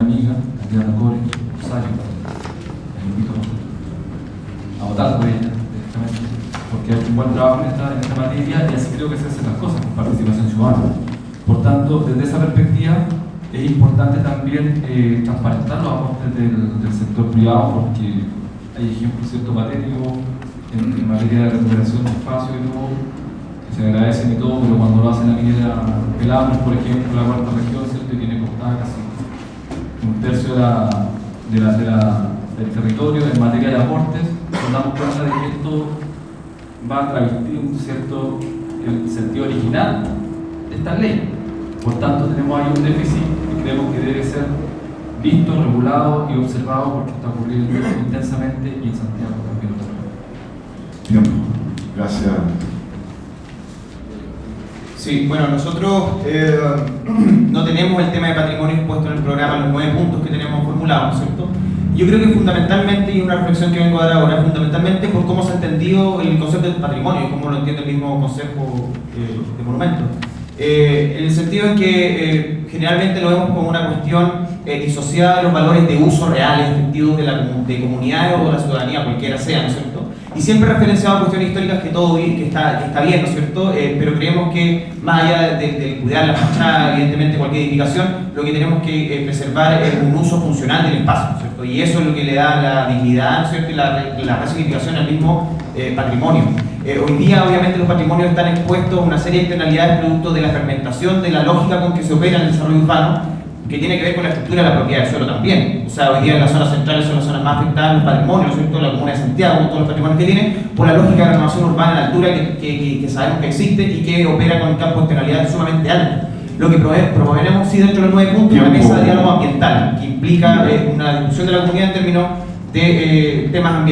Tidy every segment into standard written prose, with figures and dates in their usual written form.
amiga, Adriana Core, Rosario, la invito a votar por ella, directamente, porque ha hecho un buen trabajo en esta materia y así creo que se hacen las cosas con participación ciudadana. Por tanto, desde esa perspectiva, es importante también transparentar los aportes del sector privado, porque hay ejemplos cierto patéticos en materia de recuperación de espacio y todo, que se agradecen y todo, pero cuando lo hacen la minera Pelamos, por ejemplo, la cuarta región, ¿cierto? Y tiene costada casi un tercio del territorio en materia de aportes, nos damos cuenta de que esto va a travestir el sentido original de esta ley. Por tanto, tenemos ahí un déficit que creemos que debe ser visto, regulado y observado porque está ocurriendo intensamente y en Santiago también. Tiempo. Gracias. Sí, bueno, nosotros no tenemos el tema de patrimonio impuesto en el programa, los 9 puntos que tenemos formulados, ¿cierto? Yo creo que fundamentalmente, y una reflexión que vengo a dar ahora, fundamentalmente por cómo se ha entendido el concepto de patrimonio, cómo lo entiende el mismo Consejo de Monumentos. En el sentido en que generalmente lo vemos como una cuestión disociada de los valores de uso reales, efectivos de comunidades o de la ciudadanía, cualquiera sea, ¿no es cierto? Y siempre referenciado a cuestiones históricas que todo bien, que está bien, ¿no es cierto? Pero creemos que más allá de cuidar la fachada, evidentemente cualquier edificación, lo que tenemos que preservar es un uso funcional del espacio, ¿no es cierto? Y eso es lo que le da la dignidad, ¿no es cierto? Y la resignificación al mismo patrimonio. Hoy día, obviamente, los patrimonios están expuestos a una serie de externalidades producto de la fragmentación, de la lógica con que se opera en el desarrollo urbano, que tiene que ver con la estructura de la propiedad del suelo también. O sea, hoy día en las zonas centrales son las zonas más afectadas los patrimonios, ¿cierto? La comuna de Santiago, todos los patrimonios que tiene, por la lógica de renovación urbana a la altura que sabemos que existe y que opera con un campo de externalidades sumamente alto. Lo que promovemos, sí, dentro de los 9 puntos, una mesa de diálogo ambiental, que implica una discusión de la comunidad en términos de temas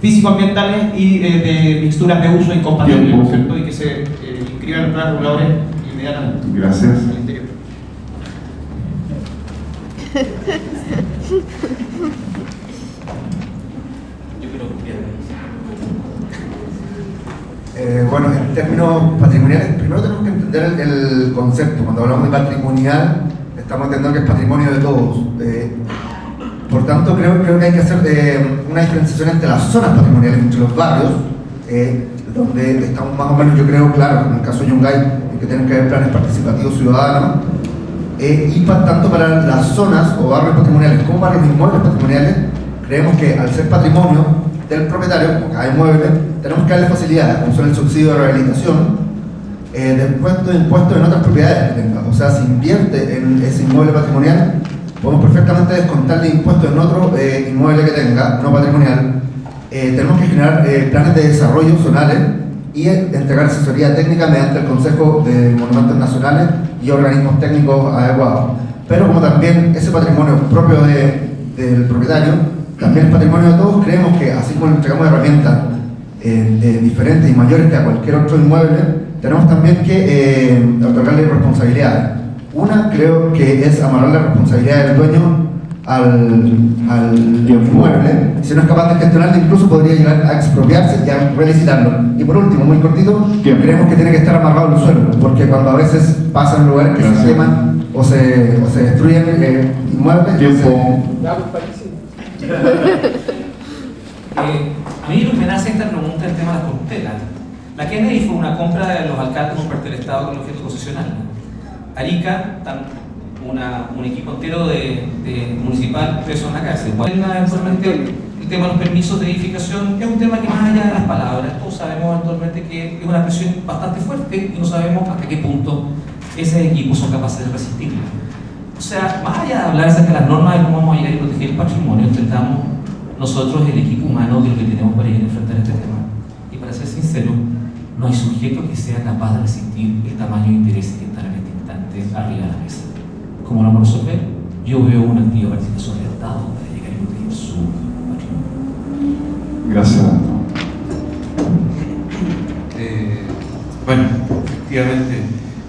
físico-ambientales y de mixturas de uso incompatibles, ¿cierto? Y que se inscriban en los planes reguladores inmediatamente. Gracias. Bueno, en términos patrimoniales, primero tenemos que entender el concepto. Cuando hablamos de patrimonial, estamos entendiendo que es patrimonio de todos. Por tanto, creo que hay que hacer una diferenciación entre las zonas patrimoniales, entre los barrios, donde estamos más o menos, yo creo, claro, en el caso de Yungay, que tienen que haber planes participativos ciudadanos, y tanto para las zonas o barrios patrimoniales como para los inmuebles patrimoniales, creemos que al ser patrimonio del propietario, como cada inmueble, tenemos que darle facilidades, como son el subsidio de rehabilitación, después de impuestos en otras propiedades que tenga. O sea, si invierte en ese inmueble patrimonial, podemos perfectamente descontarle impuestos en otro inmueble que tenga, no patrimonial. Tenemos que generar planes de desarrollo zonales y entregar asesoría técnica mediante el Consejo de Monumentos Nacionales y organismos técnicos adecuados. Pero como también ese patrimonio propio del propietario, también es patrimonio de todos, creemos que así como le entregamos herramientas diferentes y mayores que a cualquier otro inmueble, tenemos también que otorgarle responsabilidades. Una, creo que es amarrar la responsabilidad del dueño al inmueble. Si no es capaz de gestionarlo, incluso podría llegar a expropiarse y a relicitarlo. Y por último, muy cortito, creemos que tiene que estar amarrado el suelo, porque cuando a veces pasan lugares que se queman o se destruyen inmuebles. Tiempo. A mí lo que me nace esta pregunta es el tema de las corruptelas. La Kennedy fue una compra de los alcaldes por parte del Estado con el objeto concesional. Arica, un equipo entero de municipal preso en la cárcel. Eventualmente el tema de los permisos de edificación es un tema que más allá de las palabras, todos sabemos eventualmente que es una presión bastante fuerte y no sabemos hasta qué punto esos equipos son capaces de resistirla. O sea, más allá de hablar acerca de las normas de cómo vamos a llegar y proteger el patrimonio, intentamos nosotros, el equipo humano, de lo que tenemos para ir a enfrentar este tema. Y para ser sincero, no hay sujeto que sea capaz de resistir el tamaño de interés que están en este instante arriba de la mesa. ¿Cómo lo vamos a resolver? Yo veo una activa participación del Estado para llegar y proteger su patrimonio. Gracias. Bueno, efectivamente,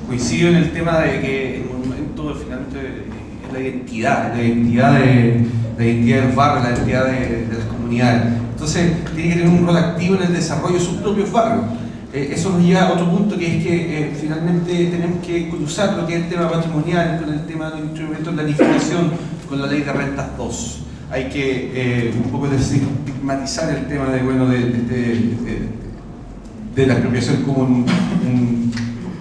coincido en el tema de que el monumento finalmente es la identidad de los barrios, la identidad de las comunidades. Entonces, tiene que tener un rol activo en el desarrollo de sus propios barrios. Eso nos lleva a otro punto, que es que finalmente tenemos que cruzar lo que es el tema patrimonial con el tema de los instrumentos de planificación, con la ley de rentas 2. Hay que un poco desestigmatizar el tema de, bueno, de la expropiación como un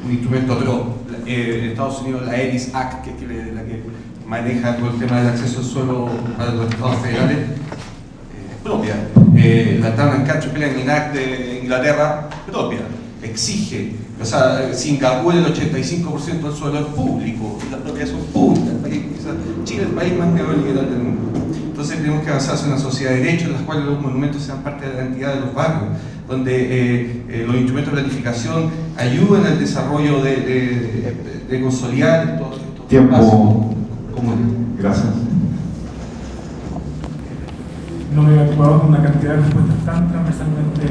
instrumento atroz. En Estados Unidos la ERIS Act, que es la que maneja todo el tema del acceso al suelo para los estados federales, propia. La Town and Country Planning Act de Inglaterra, propia. Exige, o sea, Singapur el 85% del suelo es público, y las propiedades son públicas. Chile es el país más neoliberal del mundo. Entonces tenemos que avanzar hacia una sociedad de derechos en las cuales los monumentos sean parte de la identidad de los barrios, donde los instrumentos de planificación ayuden al desarrollo de consolidar todo esto. Tiempo. Gracias. No me he actuado con una cantidad de respuestas tan transversalmente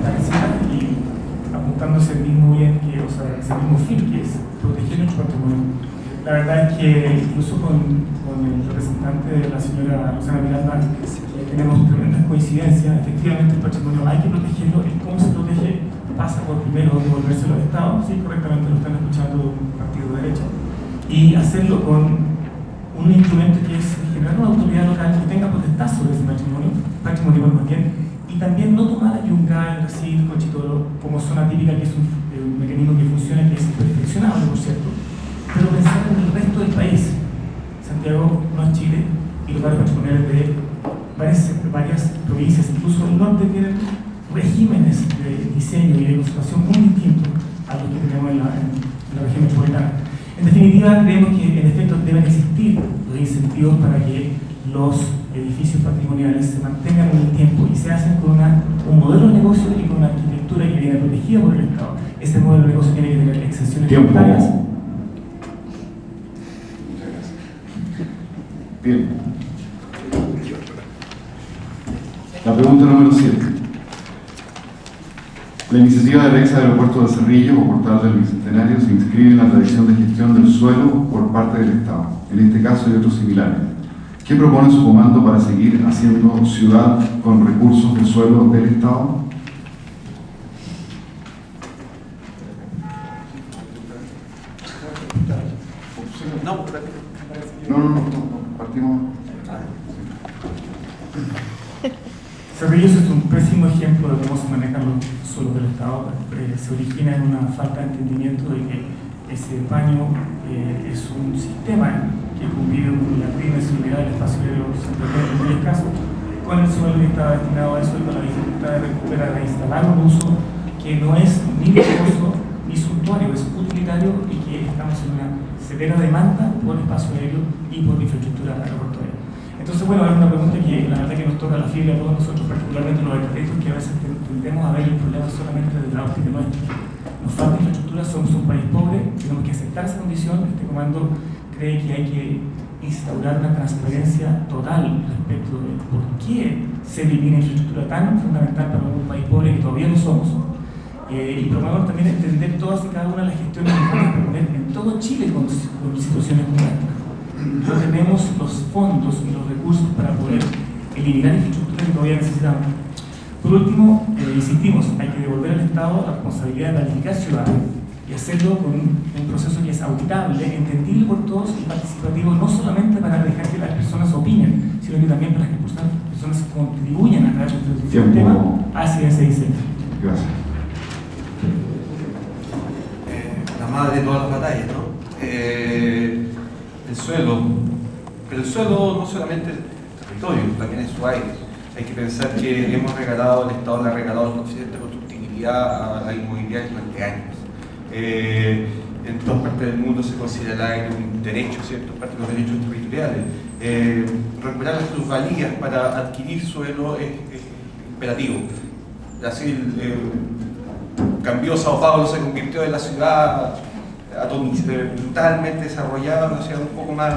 parecidas y apuntándose el mismo bien que, o sea, ese mismo fin que es proteger nuestro patrimonio. La verdad es que incluso con el representante de la señora Rosana Miranda tenemos tremendas coincidencias. Efectivamente el patrimonio hay que protegerlo. El cómo se protege pasa por primero devolvérselo al Estado, sí, correctamente lo están escuchando un partido de derecha, y hacerlo con un instrumento que es generar una autoridad local que tenga potestad sobre ese patrimonio más bien, y también no tomar a Yungay, Brasil, Cochitoro como zona típica, que es un mecanismo que funciona, que es perfeccionable, por cierto, pero pensar en el resto del país. Santiago no es Chile, y los barrios patrimoniales de varias provincias, incluso el norte, tienen regímenes de diseño y de conservación muy distintos a los que tenemos en la región metropolitana. En definitiva, creemos que en efecto deben existir los incentivos para que los edificios patrimoniales se mantengan en el tiempo y se hacen con un modelo de negocio y con una arquitectura que viene protegida por el Estado. Ese modelo de negocio tiene que tener exenciones tributarias. Bien. La pregunta número 7. La iniciativa de Alexa del Aeropuerto de Cerrillo o Portal del Bicentenario se inscribe en la tradición de gestión del suelo por parte del Estado, en este caso y otros similares. ¿Qué propone su comando para seguir haciendo ciudad con recursos de suelo del Estado? No, partimos. Cerrillos es un pésimo ejemplo de cómo se manejan los suelos del Estado. Se origina en una falta de entendimiento de que ese paño es un sistema que convive con la tridimensionalidad del espacio aéreo en el caso, con el suelo que está destinado a eso y con la dificultad de recuperar, de instalar un uso que no es ni riesgoso ni suntuario, es utilitario, y que estamos en una severa demanda por espacio aéreo y por infraestructura aeroportuaria. Entonces, bueno, es una pregunta que la verdad que nos toca la fibra a todos nosotros, particularmente los arquitectos, que a veces tendemos a ver el problema solamente desde la óptica nuestra. Nos falta infraestructura, somos un país pobre, tenemos que aceptar esa condición. Este comando cree que hay que instaurar una transparencia total respecto de por qué se elimina infraestructura tan fundamental para un país pobre que todavía no somos. Y promovemos también entender todas y cada una de las gestiones que vamos a proponer en todo Chile con situaciones como esta. No tenemos los fondos y los recursos para poder eliminar infraestructura que todavía necesitamos. Por último, insistimos, hay que devolver al Estado la responsabilidad de planificar ciudades y hacerlo con un proceso que es auditable, entendible por todos y participativo, no solamente para dejar que las personas opinen, sino que también para que las personas contribuyan a través del sistema hacia ese diseño. Gracias. La madre de todas las batallas, ¿no? El suelo, pero el suelo no solamente el territorio, también es su aire. Hay que pensar que el Estado le ha regalado el coeficiente de constructibilidad a la inmobiliaria durante años. En todas partes del mundo se considera el aire un derecho, ¿cierto? Parte de los derechos territoriales. Recuperar las plusvalías para adquirir suelo es imperativo. Brasil cambió, Sao Paulo se convirtió en la ciudad brutalmente desarrollada, una ciudad un poco más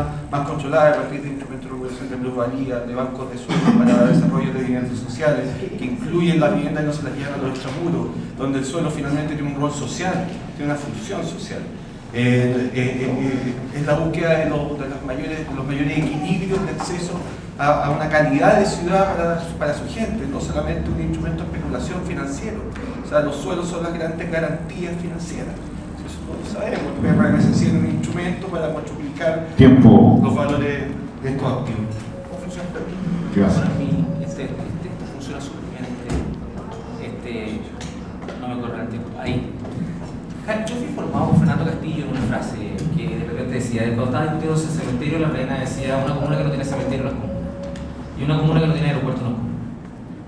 controlada a partir de instrumentos de regulación de plusvalía, de bancos de suelo para desarrollo de viviendas sociales, que incluyen la vivienda y no se las llevan a los extramuros, donde el suelo finalmente tiene un rol social, tiene una función social. Es la búsqueda de los mayores equilibrios de acceso a una calidad de ciudad para su gente, no solamente un instrumento de especulación financiero. O sea, los suelos son las grandes garantías financieras. Eso lo sabemos. El PRM es un instrumento para multiplicar los valores de estos activos. Gracias. Para mí, esto funciona súper bien. No me corre el tiempo. Ahí. Yo fui informado por Fernando Castillo en una frase que de repente decía, cuando estaba discutiendo el cementerio, la reina decía, una comuna que no tiene cementerio no es comuna. Y una comuna que no tiene aeropuerto no es comuna.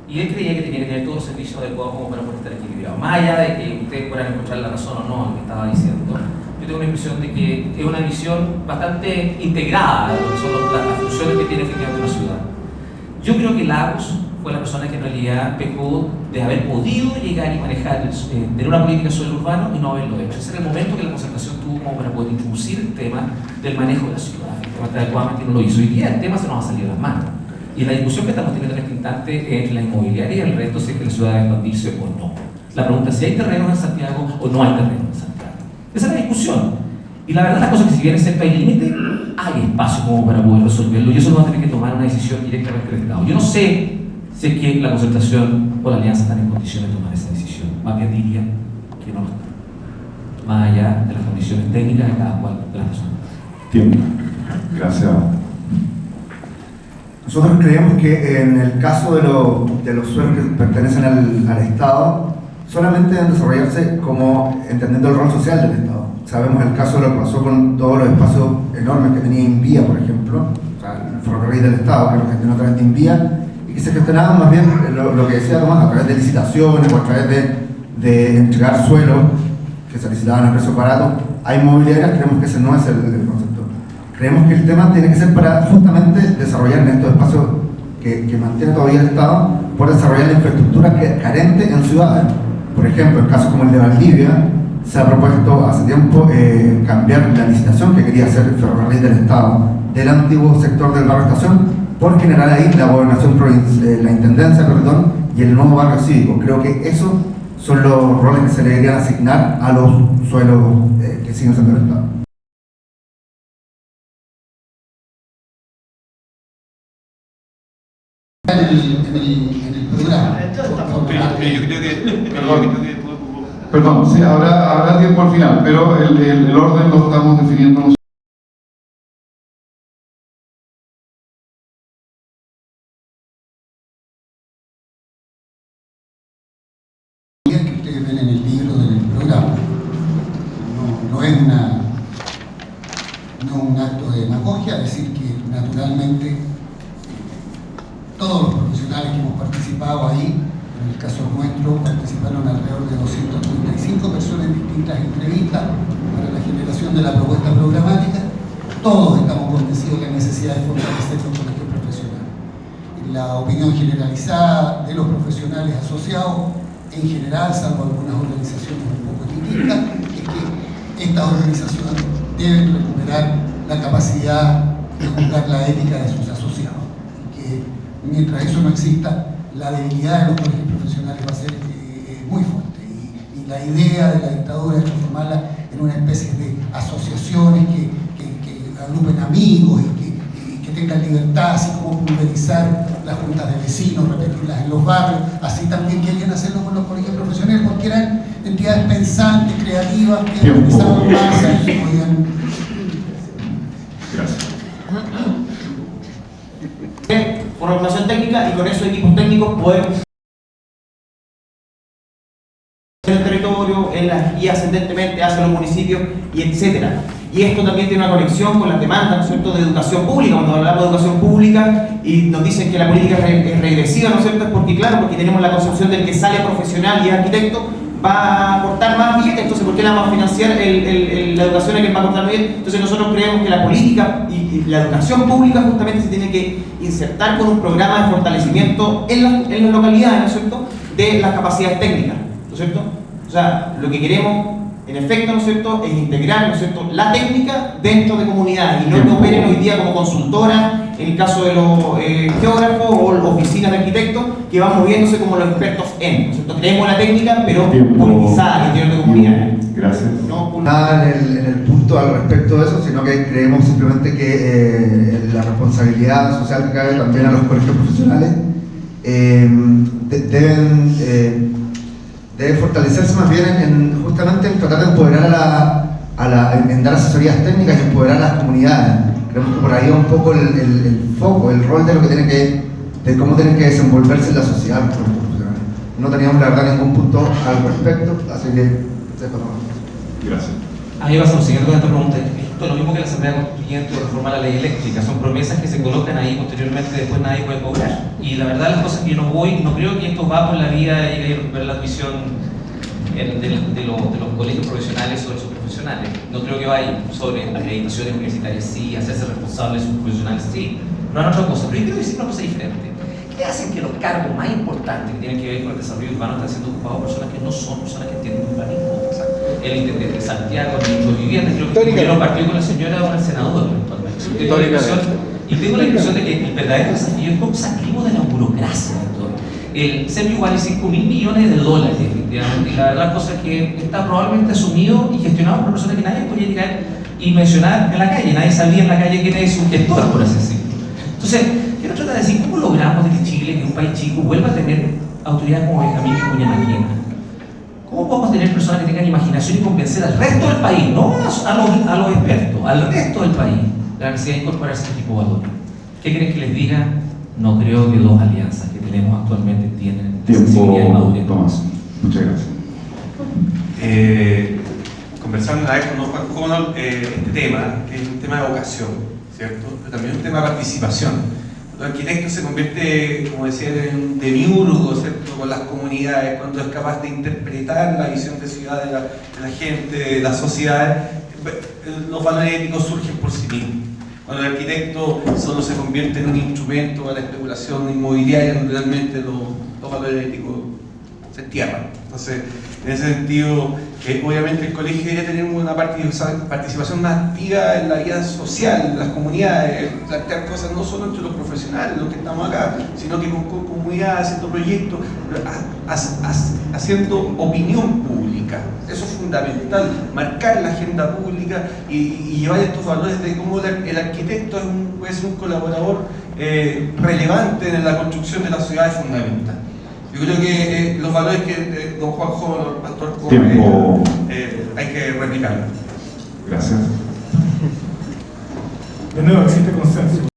Y él creía que tenía que tener todos los servicios adecuados como para poder estar equilibrado. Más allá de que ustedes puedan encontrar la razón o no en lo que estaba diciendo, yo tengo la impresión de que es una visión bastante integrada de lo que son las funciones que tiene efectivamente una ciudad. Yo creo que Lagos fue la persona que en realidad pecó de haber podido llegar y manejar, tener una política sobre el urbano y no haberlo hecho. Ese era el momento que la concertación tuvo como para poder introducir el tema del manejo de la ciudad. Efectivamente, adecuadamente no lo hizo. Hoy día el tema se nos ha salido de las manos. Y la discusión que estamos teniendo en este instante entre la inmobiliaria y el resto si es que la ciudad debe expandirse o no. La pregunta es si hay terrenos en Santiago o no hay terrenos en Santiago. Esa es la discusión. Y la verdad, la cosa es que si bien es cerca hay límite, hay espacio como para poder resolverlo y eso no va a tener que tomar una decisión directamente del Estado. Yo no sé si es que la concertación o la alianza están en condiciones de tomar esa decisión. Más bien diría que no lo están. Más allá de las condiciones técnicas de cada cual de las personas. Tiempo. Gracias. Nosotros creemos que en el caso de los suelos que pertenecen al Estado, solamente deben desarrollarse como entendiendo el rol social del Estado. Sabemos el caso de lo que pasó con todos los espacios enormes que tenía Invía, por ejemplo, o sea, el ferrocarril del Estado, que lo gestionó a través de Invía, y que se gestionaban más bien lo que decía Tomás, a través de licitaciones o a través de entregar suelo que se licitaban a precios baratos a inmobiliarias. Creemos que ese no es el concepto. Creemos que el tema tiene que ser para justamente desarrollar en estos espacios que mantiene todavía el Estado, por desarrollar la infraestructura carente en ciudades. Por ejemplo, en casos como el de Valdivia, se ha propuesto hace tiempo cambiar la licitación que quería hacer el ferrocarril del Estado del antiguo sector del barrio Estación por generar ahí la gobernación la intendencia, perdón, y el nuevo barrio cívico. Creo que esos son los roles que se le deberían asignar a los suelos que siguen siendo del Estado. En el programa. Yo creo que Perdón, sí, habrá tiempo al final, pero el orden lo estamos definiendo nosotros. Que ustedes ven en el libro del programa no es un acto de demagogia, decir que naturalmente todos los profesionales que hemos participado ahí, en el caso nuestro, participaron alrededor de 235 personas en distintas entrevistas para la generación de la propuesta programática. Todos estamos convencidos de la necesidad de fortalecer los colegios profesionales. La opinión generalizada de los profesionales asociados, en general, salvo algunas organizaciones un poco distintas, es que estas organizaciones deben recuperar la capacidad de juzgar la ética de sus asociados. Y que mientras eso no exista, la debilidad de los colegios profesionales va a ser muy fuerte. Y la idea de la dictadura es transformarla en una especie de asociaciones que agrupen amigos y que tengan libertad, así como pulverizar las juntas de vecinos, repetirlas en los barrios. Así también querían hacerlo con los colegios profesionales, porque eran entidades pensantes, creativas, que organizaban masas y podían... Gracias. Formación técnica, y con esos equipos técnicos podemos en el territorio, y ascendentemente hacia los municipios, y etcétera. Y esto también tiene una conexión con las demandas, ¿no es cierto?, de educación pública. Cuando hablamos de educación pública y nos dicen que la política es regresiva, ¿no es cierto?, es porque, claro, porque tenemos la concepción del que sale profesional y arquitecto va a aportar más billetes. Entonces, ¿por qué la vamos a financiar la educación a quien va a aportar billetes? Entonces, nosotros creemos que la política y la educación pública justamente se tiene que insertar con un programa de fortalecimiento en las localidades, ¿no es cierto?, de las capacidades técnicas, ¿no es cierto? O sea, lo que queremos, en efecto, ¿no es cierto?, es integrar, ¿no es cierto?, la técnica dentro de comunidades y no que operen hoy día como consultora, en el caso de los geógrafos o oficinas de arquitectos, que van moviéndose como los expertos en, ¿no es cierto? Creemos la técnica, pero politizada, en interior de comunidades. Gracias. No, Nada en el punto al respecto de eso, sino que creemos simplemente que la responsabilidad social que cabe también a los colegios profesionales debe fortalecerse más bien justamente en tratar de empoderar en dar asesorías técnicas y empoderar a las comunidades. Creemos que por ahí va un poco el foco, el rol de lo que tiene de cómo tienen que desenvolverse en la sociedad los profesionales. No teníamos la verdad ningún punto al respecto, así que dejo nomás. Gracias. A mí me pasa lo siguiente con esta pregunta. Esto es lo mismo que la Asamblea Constituyente o reformar la ley eléctrica. Son promesas que se colocan ahí, posteriormente después nadie puede cobrar. Y la verdad, las cosas que yo no creo que esto va por la vía de recuperar la admisión de los colegios profesionales sobre sus profesionales. No creo que vaya sobre acreditaciones universitarias, sí, hacerse responsables de sus profesionales, sí. No es otra cosa. Pero yo quiero decir una cosa diferente. ¿Qué hacen que los cargos más importantes que tienen que ver con el desarrollo urbano están siendo ocupados por personas que no son personas que entienden urbanismo? El intendente de Santiago, el ministro de Vivienda, creo que el gobierno partió con la señora o el senador eventualmente. Y tengo la impresión de que el verdadero desafío es cómo salimos de la burocracia, doctor. El CEMI vale $5.000 millones, definitivamente, y la verdad es cosa que está probablemente asumido y gestionado por personas que nadie podía llegar y mencionar en la calle. Nadie sabía en la calle quién es un gestor, por así decirlo. Entonces, quiero tratar de decir cómo logramos de que Chile, que es un país chico, vuelva a tener autoridades como Benjamín Vicuña Maquena. ¿Cómo podemos tener personas que tengan imaginación y convencer al resto del país, no a los expertos, al resto del país, de la necesidad de incorporarse a este tipo de valores? ¿Qué creen que les diga? No creo que dos alianzas que tenemos actualmente tienen sensibilidad y madurez. Tomás. Muchas gracias. Conversando una vez con Juan Conol, este tema, que es un tema de vocación, ¿cierto? Pero también un tema de participación. El arquitecto se convierte, como decía, en un demiurgo, ¿cierto?, con las comunidades, cuando es capaz de interpretar la visión de ciudad de la gente, de la sociedad. Los valores éticos surgen por sí mismos. Cuando el arquitecto solo se convierte en un instrumento para la especulación inmobiliaria, realmente los valores éticos se entierran. Entonces, en ese sentido, obviamente el colegio debería tener una participación más activa en la vida social, en las comunidades, plantear cosas no solo entre los profesionales, los que estamos acá, sino que con comunidades, haciendo proyectos, haciendo opinión pública. Eso es fundamental, marcar la agenda pública y llevar estos valores de cómo el arquitecto puede ser un colaborador relevante en la construcción de la ciudad, es fundamental. Yo creo que los valores que don Juanjo, el pastor, hay que replicarlos. Gracias. De nuevo, existe consenso.